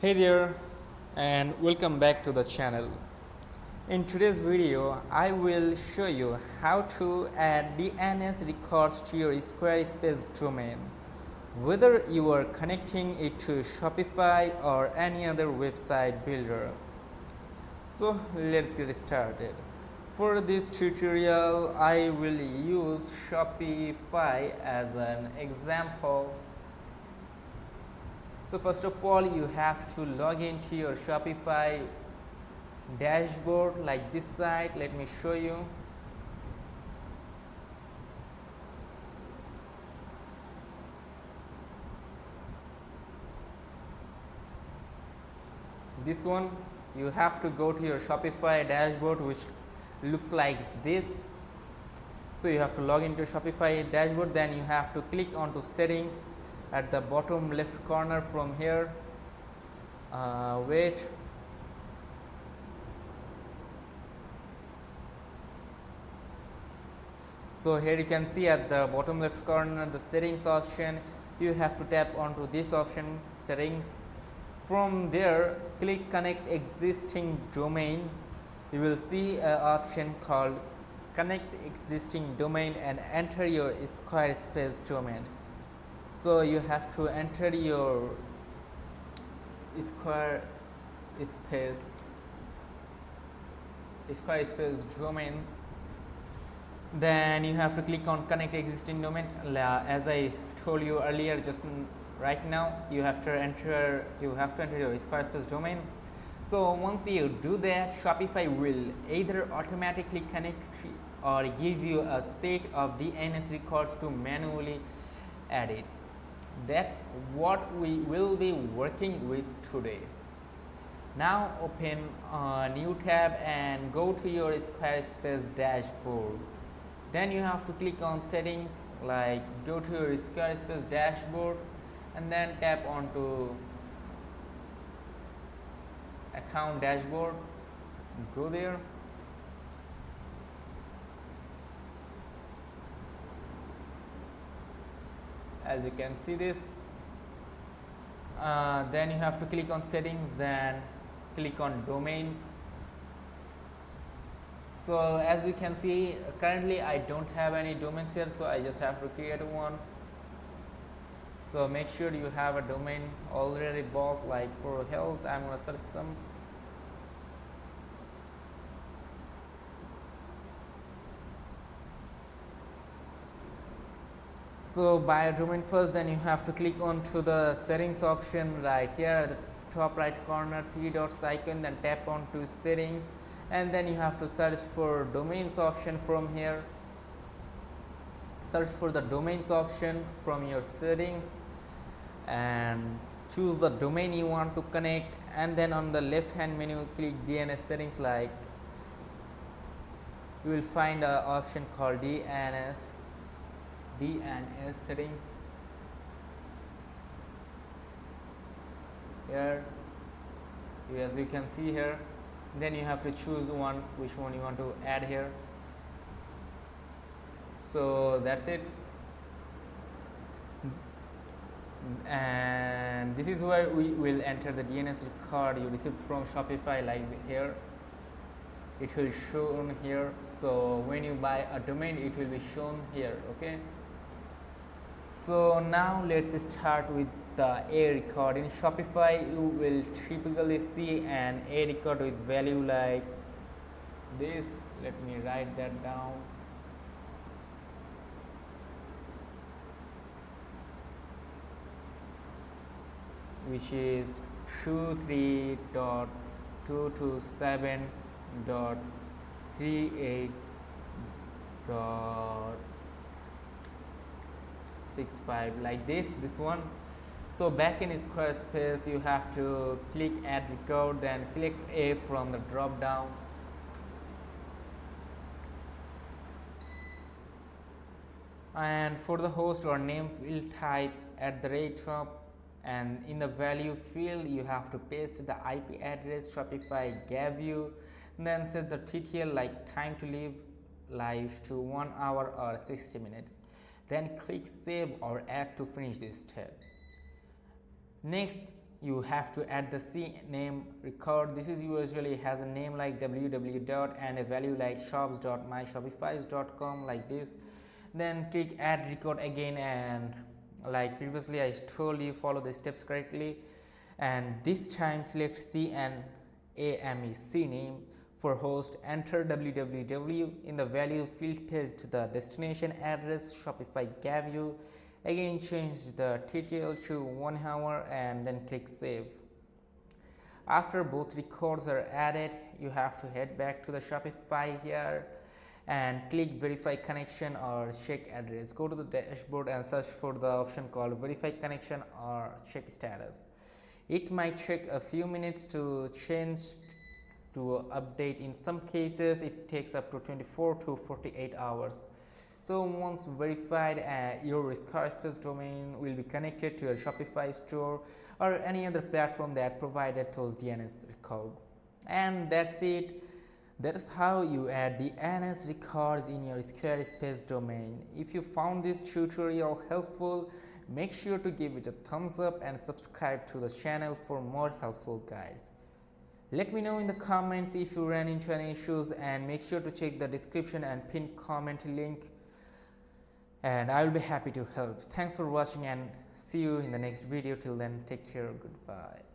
Hey there, and welcome back to the channel. In today's video, I will show you how to add DNS records to your Squarespace domain, whether you are connecting it to Shopify or any other website builder. So let's get started. For this tutorial, I will use Shopify as an example. So first of all, you have to log into your Shopify dashboard like this site. Let me show you. This one, you have to go to your Shopify dashboard, which looks like this. So you have to log into Shopify dashboard, then you have to click onto settings at the bottom left corner from here. Wait. So here you can see at the bottom left corner the settings option. You have to tap onto this option, settings. From there, click connect existing domain. You will see an option called connect existing domain and enter your Squarespace domain. So you have to enter your Squarespace domain. Then you have to click on connect existing domain. As I told you earlier, just right now you have to enter your Squarespace domain. So once you do that, Shopify will either automatically connect or give you a set of DNS records to manually add it. That's what we will be working with today. Now open a new tab and go to your Squarespace dashboard. Then you have to click on settings, like go to your Squarespace dashboard and then tap onto account dashboard. Go there. As you can see this, then you have to click on settings, then click on domains. So as you can see, currently I don't have any domains here, so I just have to create one. So make sure you have a domain already bought, like for health. I'm gonna search some. So buy a domain first, then you have to click on to the settings option right here at the top right corner, 3 dots icon, then tap on to settings, and then you have to search for domains option from here. Search for the domains option from your settings and choose the domain you want to connect, and then on the left hand menu click DNS settings. Like you will find an option called DNS settings. Here, as you can see here, then you have to choose which one you want to add here. So that's it, and this is where we will enter the DNS record you received from Shopify. Like here it will shown here, so when you buy a domain it will be shown here. Okay, so now let's start with the A record. In Shopify you will typically see an A record with value like this. Let me write that down. Which is 23.227.38.65, like this one. So back in Squarespace you have to click add record, then select A from the drop down. And for the host or name field, type @top, and in the value field you have to paste the IP address Shopify gave you, then set the TTL like time to live to 1 hour or 60 minutes. Then click save or add to finish this step. Next you have to add the cname record. This is usually has a name like www and a value like shops.myshopify.com like this. Then click add record again, and like previously I told you, follow the steps correctly, and this time select cname cname for host. Enter www in the value field, paste the destination address Shopify gave you. Again change the TTL to 1 hour and then click save. After both records are added, you have to head back to the Shopify here and click verify connection or check address. Go to the dashboard and search for the option called verify connection or check status. It might take a few minutes to change to update. In some cases it takes up to 24 to 48 hours. So once verified, your Squarespace domain will be connected to your Shopify store or any other platform that provided those DNS record. And that's it. That is how you add DNS records in your Squarespace domain. If you found this tutorial helpful, make sure to give it a thumbs up and subscribe to the channel for more helpful guides. Let me know in the comments if you ran into any issues, and make sure to check the description and pinned comment link, and I will be happy to help. Thanks for watching and see you in the next video. Till then, take care. Goodbye.